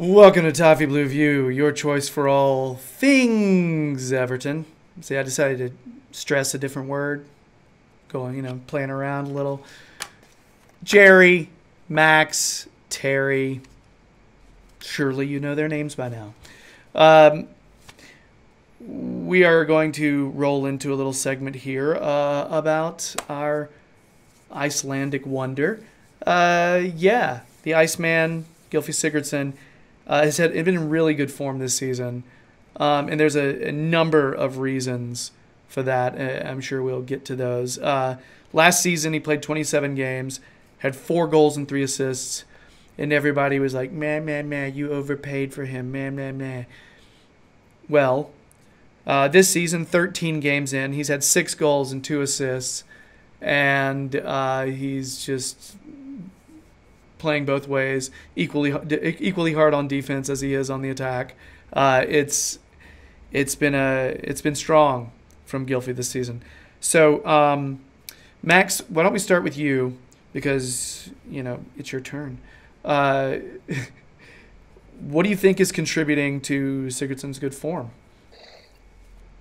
Welcome to Toffee Blue View, your choice for all things Everton. See, I decided to stress a different word, playing around a little. Gerry, Max, Terry. Surely you know their names by now. We are going to roll into a little segment here about our Icelandic wonder. The Iceman, Gylfi Sigurdsson, has been in really good form this season. And there's a number of reasons for that. I'm sure we'll get to those. Last season, he played 27 games, had 4 goals and 3 assists, and everybody was like, man, you overpaid for him, man. Well, this season, 13 games in, he's had 6 goals and 2 assists, and he's just playing both ways, equally hard on defense as he is on the attack. It's been strong from Gylfi this season. So, Max, why don't we start with you, because it's your turn. What do you think is contributing to Sigurdsson's good form?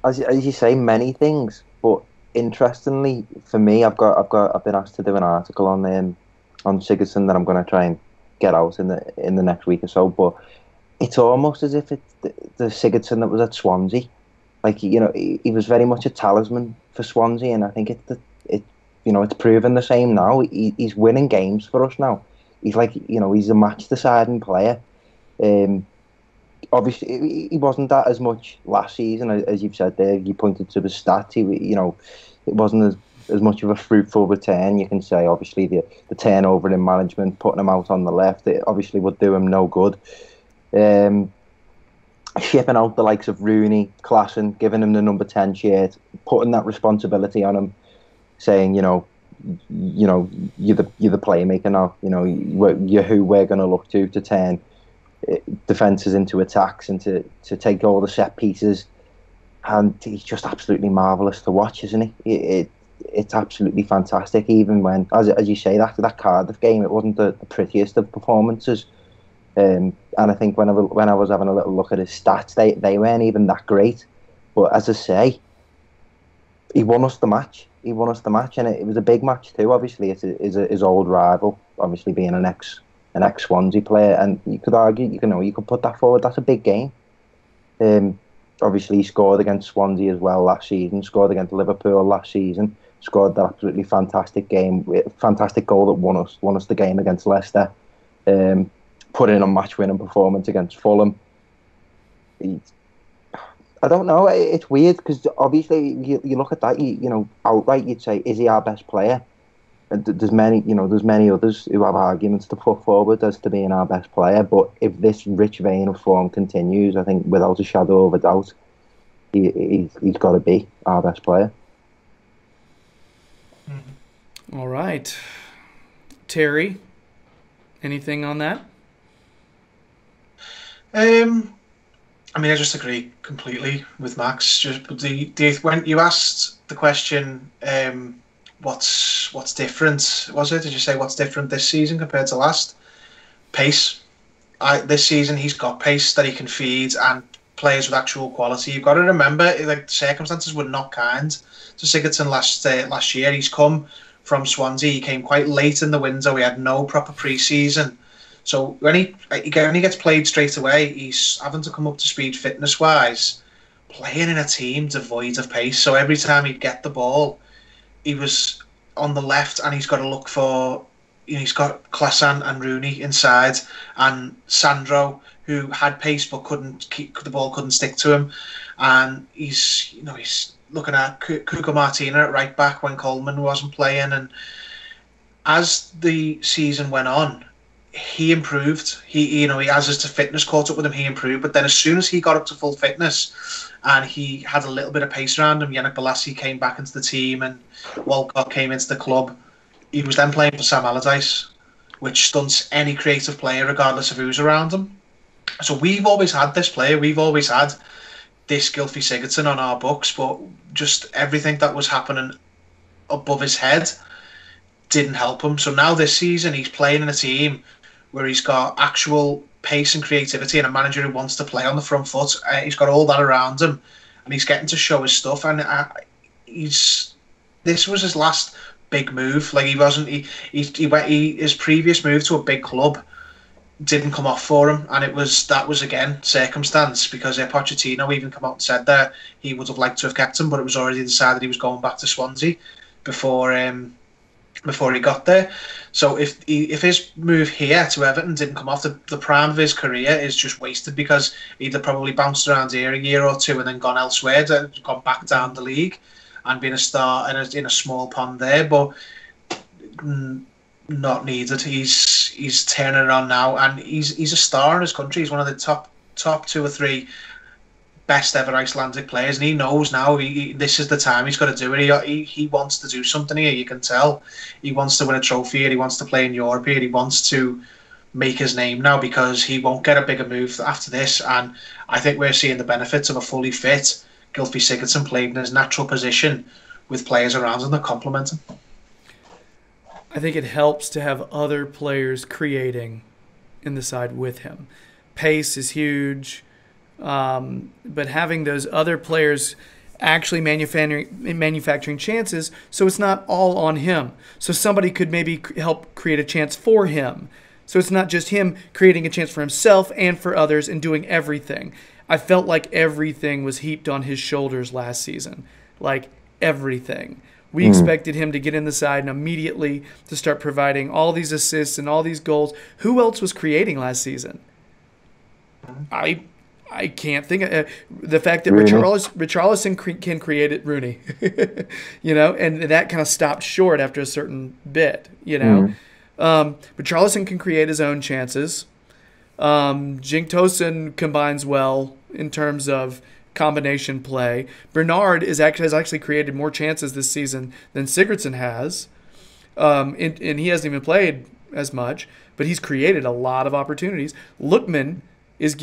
As you say, many things, but interestingly for me, I've been asked to do an article on Sigurdsson that I'm going to try and get out in the next week or so. But it's almost as if it's the Sigurdsson that was at Swansea. Like, he was very much a talisman for Swansea, and I think it's proven the same now. He's winning games for us now. He's he's a match deciding player. Obviously, he wasn't that as much last season, as you've said there. You pointed to the stats. It wasn't as much of a fruitful return, you can say. Obviously, the turnover in management, putting him out on the left, it obviously would do him no good. Shipping out the likes of Rooney, Klassen, giving him the number 10 shirt, putting that responsibility on him, saying, you're the playmaker now. You're who we're going to look to turn defences into attacks and to take all the set pieces. And he's just absolutely marvellous to watch, isn't he? It's absolutely fantastic. Even when, as you say, that Cardiff game, it wasn't the prettiest of performances. And I think when I was having a little look at his stats, they weren't even that great. But as I say, he won us the match. And it was a big match too. Obviously, it's his old rival. Obviously, being an ex Swansea player, and you could argue, you could put that forward. That's a big game. Obviously, he scored against Swansea as well last season. Scored against Liverpool last season. Scored that absolutely fantastic fantastic goal that won us the game against Leicester. Put in a match-winning performance against Fulham. I don't know. It's weird because obviously you look at that. Outright you'd say, is he our best player? And there's many others who have arguments to put forward as to being our best player. But if this rich vein of form continues, I think without a shadow of a doubt, he's got to be our best player. All right. Terry, anything on that? I just agree completely with Max. Just when you asked the question, what's different? Was it? Did you say what's different this season compared to last? Pace. This season he's got pace that he can feed and players with actual quality. You've got to remember, the circumstances were not kind to Sigurdsson last year. He's come from Swansea. He came quite late in the window. He had no proper pre-season. So when he gets played straight away, he's having to come up to speed fitness-wise, playing in a team devoid of pace. So every time he'd get the ball, he was on the left and he's got to look for... he's got Klassen and Rooney inside, and Sandro, who had pace but the ball couldn't stick to him. And he's looking at Cuco Martina at right back when Coleman wasn't playing. And as the season went on, he improved. As his fitness caught up with him, he improved. But then as soon as he got up to full fitness and he had a little bit of pace around him, Yannick Bolasie came back into the team and Walcott came into the club. He was then playing for Sam Allardyce, which stunts any creative player regardless of who's around him. So we've always had this player. We've always had this Gylfi Sigurdsson on our books, but just everything that was happening above his head didn't help him. So now this season he's playing in a team where he's got actual pace and creativity and a manager who wants to play on the front foot. He's got all that around him, and he's getting to show his stuff. And this was his last big move. Like, he wasn't. His previous move to a big club didn't come off for him, and that was again circumstance, because Pochettino even come out and said that he would have liked to have kept him, but it was already decided he was going back to Swansea before he got there. So if his move here to Everton didn't come off, the prime of his career is just wasted, because he'd have probably bounced around here a year or two and then gone elsewhere, gone back down the league and been a star in a small pond there. But not needed. He's turning it on now, and he's a star in his country. He's one of the top 2 or 3 best ever Icelandic players, and he knows now this is the time he's got to do it. He wants to do something here. You can tell he wants to win a trophy here. He wants to play in Europe here. He wants to make his name now, because he won't get a bigger move after this. And I think we're seeing the benefits of a fully fit Gylfi Sigurdsson playing in his natural position with players around him that complement him. I think it helps to have other players creating in the side with him. Pace is huge, but having those other players actually manufacturing chances, so it's not all on him. So somebody could maybe help create a chance for him. So it's not just him creating a chance for himself and for others and doing everything. I felt like everything was heaped on his shoulders last season. Like, everything. We expected him to get in the side and immediately to start providing all these assists and all these goals. Who else was creating last season? I can't think of the fact that Richarlison can create it. Rooney, and that kind of stopped short after a certain bit. Richarlison can create his own chances. Tosuun combines well in terms of combination play. Bernard has actually created more chances this season than Sigurdsson has, and he hasn't even played as much, but he's created a lot of opportunities. Lookman is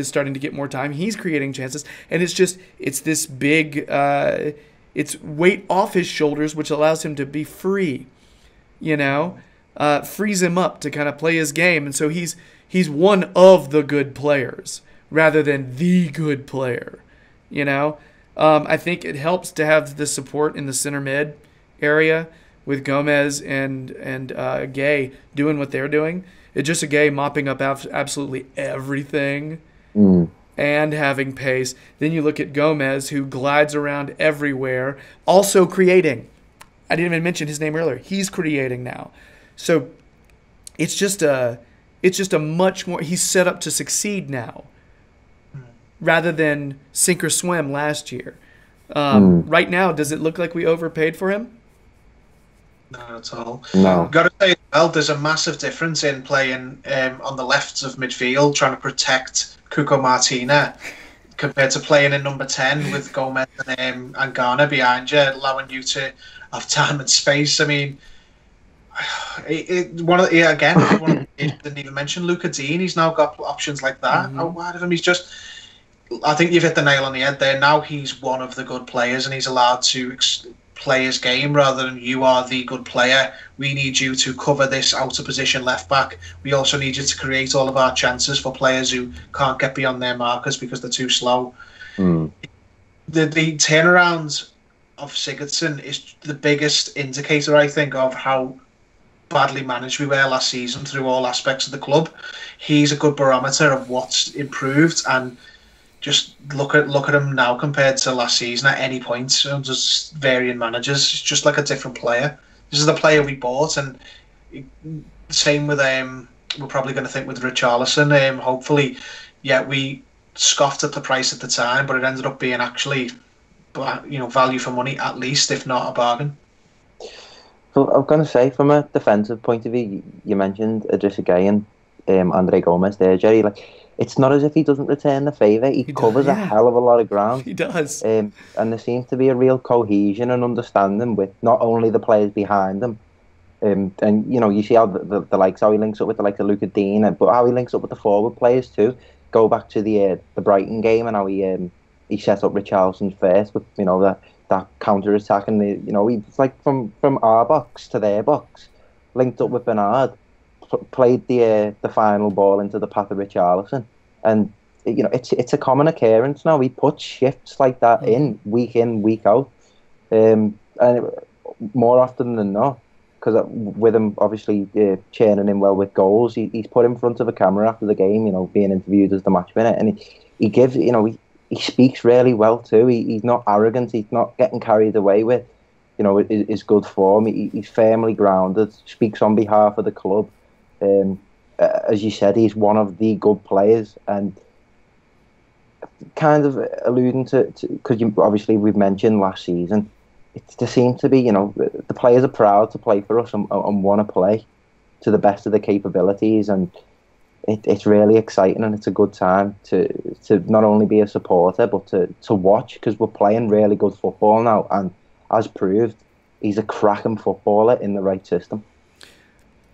starting to get more time. He's creating chances, and it's this big it's weight off his shoulders, which allows him to be free, frees him up to kind of play his game, and so he's one of the good players rather than the good player, I think it helps to have the support in the center mid area with Gomez and Gay doing what they're doing. It's just a Gay mopping up absolutely everything and having pace. Then you look at Gomez, who glides around everywhere, also creating. I didn't even mention his name earlier. He's creating now. So it's just a much more, he's set up to succeed now, rather than sink or swim last year. Right now, does it look like we overpaid for him? Not at all. No. I've got to say, well, there's a massive difference in playing on the lefts of midfield, trying to protect Cuco Martina, compared to playing in number 10 with Gomez and Garner behind you, allowing you to have time and space. I mean, one of the didn't even mention Luca Dean. He's now got options like that out of him. I think you've hit the nail on the head there. Now he's one of the good players, and he's allowed to play his game rather than you are the good player. We need you to cover this outer position left back. We also need you to create all of our chances for players who can't get beyond their markers because they're too slow. The turnaround of Sigurdsson is the biggest indicator, I think, of how badly managed we were last season through all aspects of the club. He's a good barometer of what's improved, and just look at him now compared to last season at any point. So just varying managers, it's just like a different player. This is the player we bought, and same with we're probably going to think with Richarlison. Hopefully, we scoffed at the price at the time, but it ended up being actually, value for money at least, if not a bargain. So I was going to say, from a defensive point of view, you mentioned Idrissa Gueye and Andre Gomez there, Gerry. It's not as if he doesn't return the favour. He covers a hell of a lot of ground. He does. And there seems to be a real cohesion and understanding with not only the players behind him, and you see how the likes, how he links up with the likes of Luca Dean, but how he links up with the forward players too. Go back to the Brighton game and how he set up Richarlison first with that counter attack, and he's like from our box to their box, linked up with Bernard. played the final ball into the path of Richarlison, and it's a common occurrence now. He puts shifts like that in, week out, and more often than not. Because with him obviously churning in well with goals, he's put in front of a camera after the game, being interviewed as the match winner, and he gives, he speaks really well too. He's not arrogant. He's not getting carried away with, his good form. He's firmly grounded. Speaks on behalf of the club. As you said, he's one of the good players, and kind of alluding to because obviously we've mentioned last season. There seems to be, the players are proud to play for us and want to play to the best of their capabilities, and it's really exciting, and it's a good time to not only be a supporter but to watch, because we're playing really good football now, and as proved, he's a cracking footballer in the right system.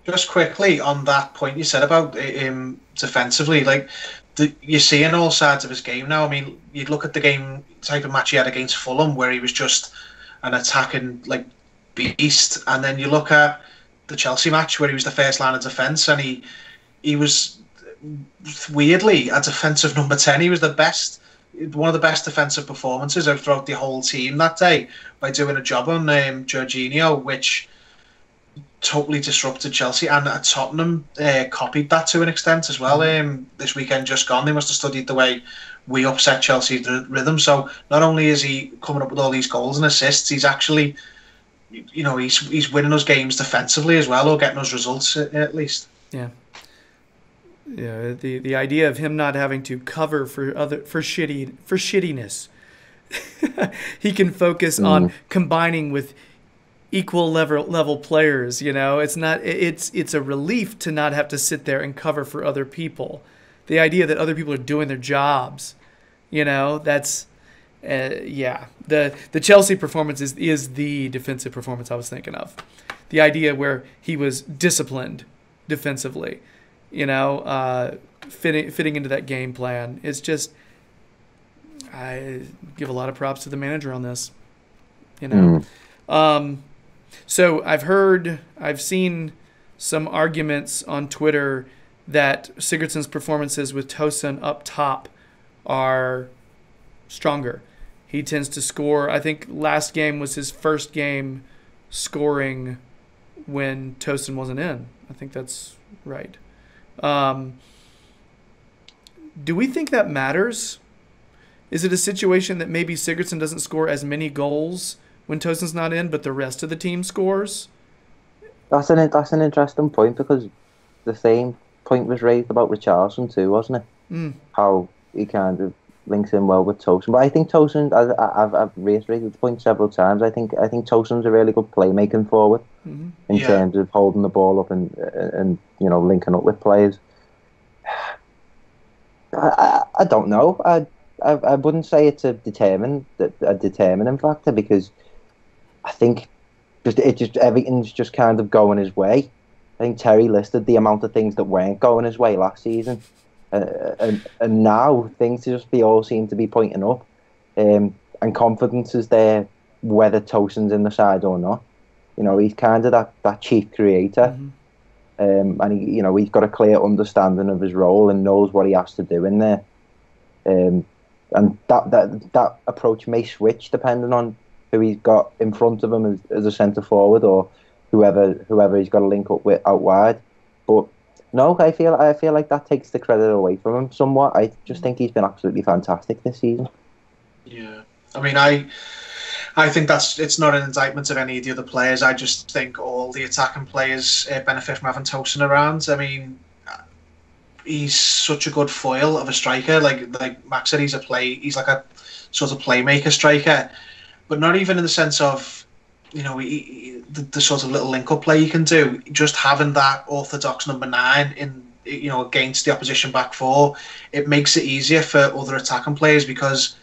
Just quickly on that point you said about defensively, you're seeing all sides of his game now. I mean, you'd look at the game type of match he had against Fulham, where he was just an attacking beast, and then you look at the Chelsea match where he was the first line of defence, and he was weirdly a defensive number 10. He was one of the best defensive performances throughout the whole team that day, by doing a job on Jorginho, which totally disrupted Chelsea, and Tottenham copied that to an extent as well. This weekend just gone, they must have studied the way we upset Chelsea's rhythm. So not only is he coming up with all these goals and assists, he's actually, he's winning us games defensively as well, or getting us results at least. Yeah. Yeah. The idea of him not having to cover for shittiness, he can focus on combining with equal level players. It's a relief to not have to sit there and cover for other people. The idea that other people are doing their jobs, that's, the Chelsea performance is the defensive performance I was thinking of. The idea where he was disciplined defensively, fitting into that game plan. It's just, I give a lot of props to the manager on this, So I've seen some arguments on Twitter that Sigurdsson's performances with Tosuun up top are stronger. He tends to score. I think last game was his first game scoring when Tosuun wasn't in. I think that's right. Do we think that matters? Is it a situation that maybe Sigurdsson doesn't score as many goals when Tosuun's not in, but the rest of the team scores? That's an interesting point, because the same point was raised about Richarlison too, wasn't it? How he kind of links in well with Tosuun. But I think Tosuun, I've reiterated the point several times, I think Tosuun's a really good playmaking forward in terms of holding the ball up and linking up with players. I don't know. I wouldn't say it's a determining factor, because I think everything's just kind of going his way. I think Terry listed the amount of things that weren't going his way last season, and now things all seem to be pointing up, and confidence is there whether Tosuun's in the side or not. He's kind of that chief creator, and he's got a clear understanding of his role and knows what he has to do in there, and that approach may switch depending on who he's got in front of him as a centre forward, or whoever he's got to link up with out wide. But no, I feel like that takes the credit away from him somewhat. I just think he's been absolutely fantastic this season. Yeah, I mean, I think it's not an indictment of any of the other players. I just think all the attacking players benefit from having Tosuun around. I mean, he's such a good foil of a striker. Like Max said, he's like a sort of playmaker striker, but not even in the sense of, the sort of little link-up play you can do. Just having that orthodox number 9 in, against the opposition back four, it makes it easier for other attacking players, because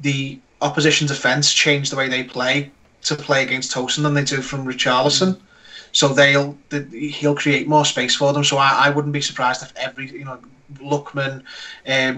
the opposition defence change the way they play to play against Tosuun than they do from Richarlison. So he'll create more space for them. So I wouldn't be surprised if Lookman,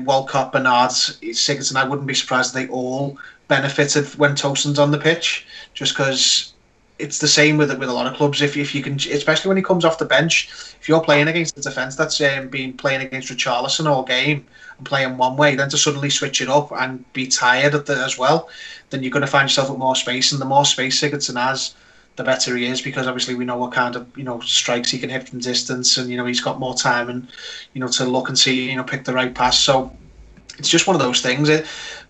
Walcott, Bernard, Sigurdsson, I wouldn't be surprised if they all benefited when Tosuun's on the pitch, just because it's the same with a lot of clubs. If you can, especially when he comes off the bench, if you're playing against the defence that's been playing against Richarlison all game and playing one way, then to suddenly switch it up and be tired as well, then you're going to find yourself with more space. And the more space Sigurdsson has, the better he is, because obviously we know what kind of strikes he can hit from distance, and he's got more time and to look and see pick the right pass. So it's just one of those things.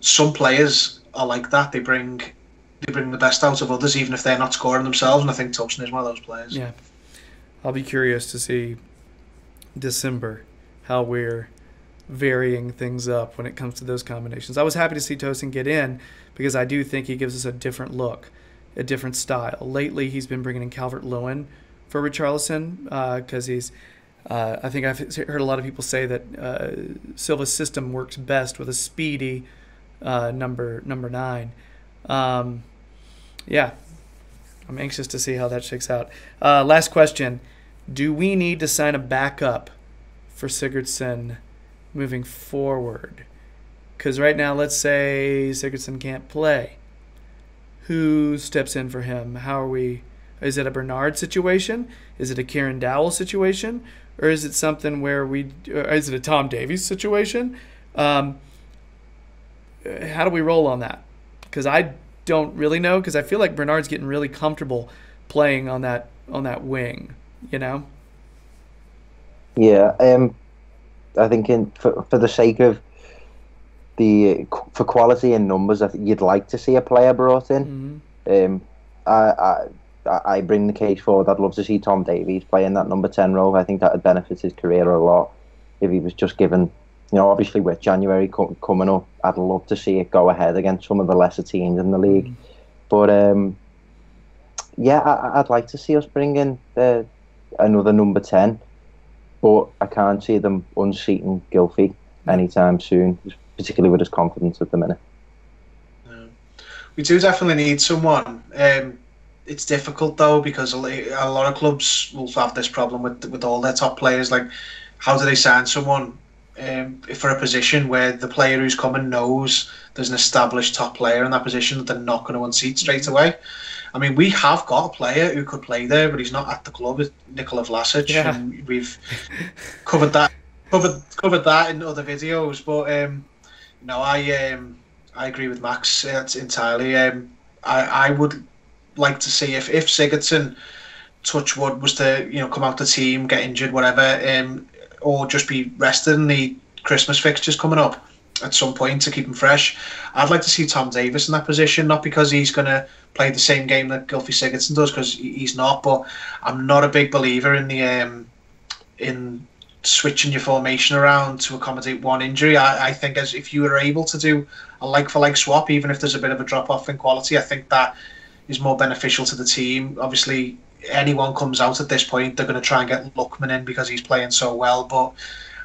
Some players are like that. They bring the best out of others, even if they're not scoring themselves. And I think Tosuun is one of those players. Yeah, I'll be curious to see December how we're varying things up when it comes to those combinations. I was happy to see Tosuun get in because I do think he gives us a different look, a different style. Lately, he's been bringing in Calvert-Lewin for Richarlison because he's. I think I've heard a lot of people say that Silva's system works best with a speedy number 9. Yeah, I'm anxious to see how that shakes out. Last question: do we need to sign a backup for Sigurdsson moving forward? Because right now, let's say Sigurdsson can't play. Who steps in for him? How are we? Is it a Bernard situation? Is it a Kieran Dowell situation? Or is it something where is it a Tom Davies situation? How do we roll on that? Because I don't really know, because I feel like Bernard's getting really comfortable playing on that wing, Yeah, I think for the sake of for quality and numbers, I think you'd like to see a player brought in. Mm-hmm. I bring the case forward. I'd love to see Tom Davies playing that number 10 role. I think that would benefit his career a lot if he was just given, obviously with January coming up, I'd love to see it go ahead against some of the lesser teams in the league. But I'd like to see us bring in another number 10, but I can't see them unseating Gylfi anytime soon, particularly with his confidence at the minute. We do definitely need someone. It's difficult though, because a lot of clubs will have this problem with all their top players. Like, how do they sign someone for a position where the player who's coming knows there's an established top player in that position that they're not going to unseat straight away? I mean, we have got a player who could play there, but he's not at the club. It's Nikola Vlasic, and we've covered that in other videos. But I agree with Max entirely. I would like to see if Sigurdsson, touch wood, was to come out the team, get injured, whatever, or just be rested in the Christmas fixtures coming up at some point to keep him fresh. I'd like to see Tom Davies in that position, not because he's going to play the same game that Gylfi Sigurdsson does, because he's not, but I'm not a big believer in the in switching your formation around to accommodate one injury. I think if you were able to do a like-for-like swap, even if there's a bit of a drop-off in quality, I think that is more beneficial to the team. Obviously, anyone comes out at this point, they're going to try and get Lookman in because he's playing so well, but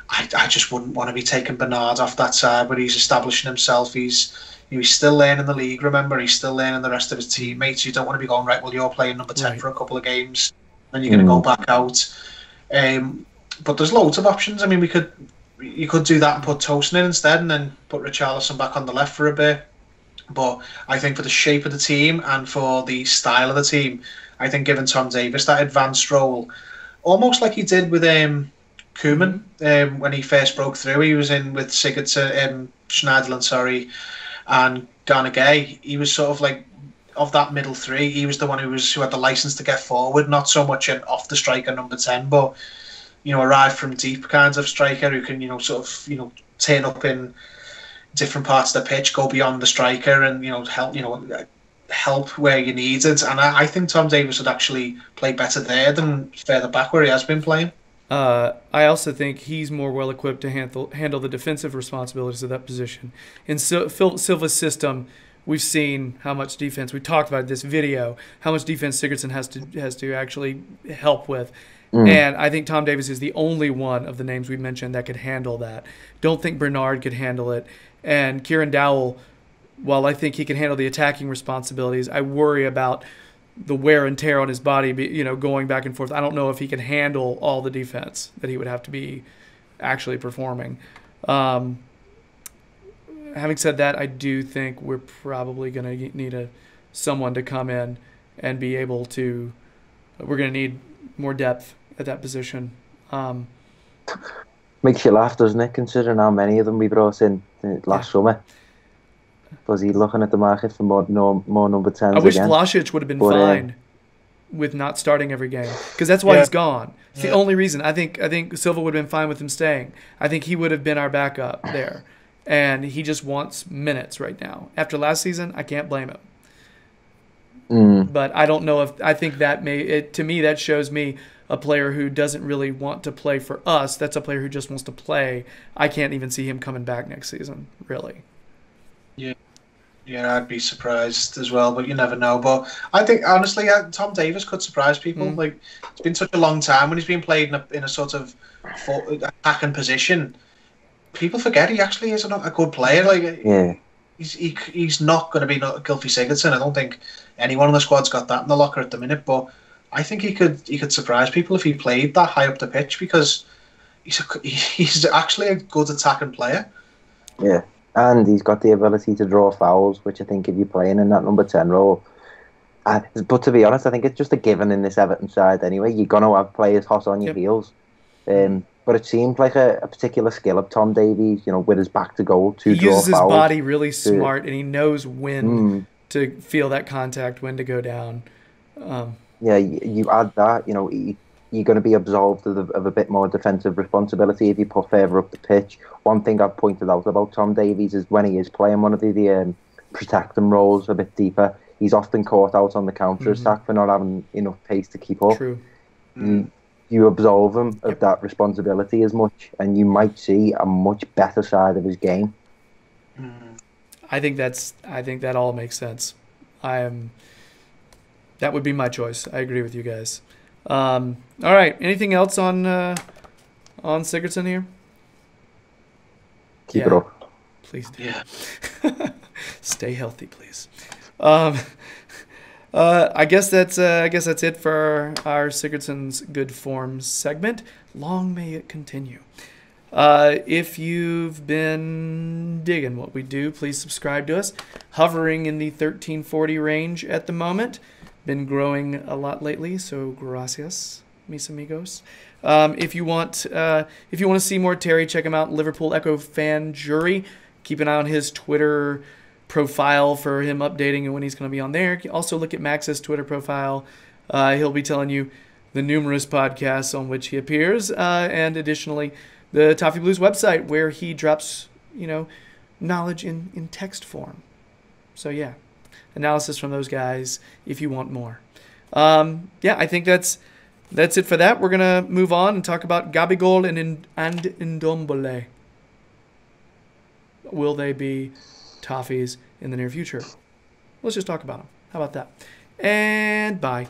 I just wouldn't want to be taking Bernard off that side where he's establishing himself. He's still learning the league, remember, he's still learning the rest of his teammates. You don't want to be going, right, well, you're playing number 10 for a couple of games, then you're going to go back out. But there's loads of options. I mean, you could do that and put Tosuun in instead, and then put Richarlison back on the left for a bit. But I think for the shape of the team and for the style of the team, I think giving Tom Davies that advanced role, almost like he did with Koeman when he first broke through. He was in with Sigurdsson, Schneiderlin, and Garner Gay. He was sort of like, of that middle three, he was the one who had the license to get forward, not so much an off the striker number 10, but arrive from deep kinds of striker who can turn up in different parts of the pitch, go beyond the striker, and help where you need it. And I think Tom Davies would actually play better there than further back where he has been playing. I also think he's more well equipped to handle the defensive responsibilities of that position. In Silva's system, we've seen how much defense, we talked about in this video, how much defense Sigurdsson has to actually help with. And I think Tom Davies is the only one of the names we mentioned that could handle that. Don't think Bernard could handle it. And Kieran Dowell, while I think he can handle the attacking responsibilities, I worry about the wear and tear on his body, going back and forth. I don't know if he can handle all the defense that he would have to be actually performing. Having said that, I do think we're probably going to need someone to come in and be able to. We're going to need more depth at that position. Makes you laugh, doesn't it? Considering how many of them we brought in last summer. Was he looking at the market for more number 10s? I wish again? Vlasic would have been fine with not starting every game, because that's why he's gone. It's the only reason. I think Silva would have been fine with him staying. I think he would have been our backup there, and he just wants minutes right now. After last season, I can't blame him. But I don't know if I think that to me that shows me a player who doesn't really want to play for us. That's a player who just wants to play. I can't even see him coming back next season, really. Yeah, I'd be surprised as well, but you never know. But I think, honestly, Tom Davies could surprise people. Like, it's been such a long time when he's been played in a sort of attacking position. People forget he actually is a good player. Like, he's not going to be Gylfi Sigurdsson. I don't think anyone on the squad's got that in the locker at the minute. But I think he could surprise people if he played that high up the pitch, because he's actually a good attacking player. Yeah. And he's got the ability to draw fouls, which I think if you're playing in that number 10 role. But to be honest, I think it's just a given in this Everton side anyway. You're going to have players hot on your heels. But it seemed like a particular skill of Tom Davies, with his back to goal to draw fouls. He uses his body really smart, and he knows when to feel that contact, when to go down. You add that, you're going to be absolved of a bit more defensive responsibility if you put further up the pitch. One thing I've pointed out about Tom Davies is when he is playing one of the protecting roles a bit deeper, he's often caught out on the counter-attack for not having enough pace to keep up. True. You absolve him of that responsibility as much, and you might see a much better side of his game. I think that all makes sense. That would be my choice. I agree with you guys. All right. Anything else on Sigurdsson here? Keep it up. Please do. Yeah. Stay healthy, please. I guess that's it for our Sigurdsson's good form segment. Long may it continue. If you've been digging what we do, please subscribe to us. Hovering in the 1340 range at the moment. Been growing a lot lately, so gracias, mis amigos. If you want to see more Terry, check him out. Liverpool Echo fan Gerry. Keep an eye on his Twitter profile for him updating and when he's going to be on there. Also look at Max's Twitter profile. He'll be telling you the numerous podcasts on which he appears, and additionally the Toffee Blues website where he drops knowledge in text form. So yeah. Analysis from those guys if you want more. I think that's it for that. We're going to move on and talk about Gabigol and Ndombele. Will they be Toffees in the near future? Let's just talk about them. How about that? And bye.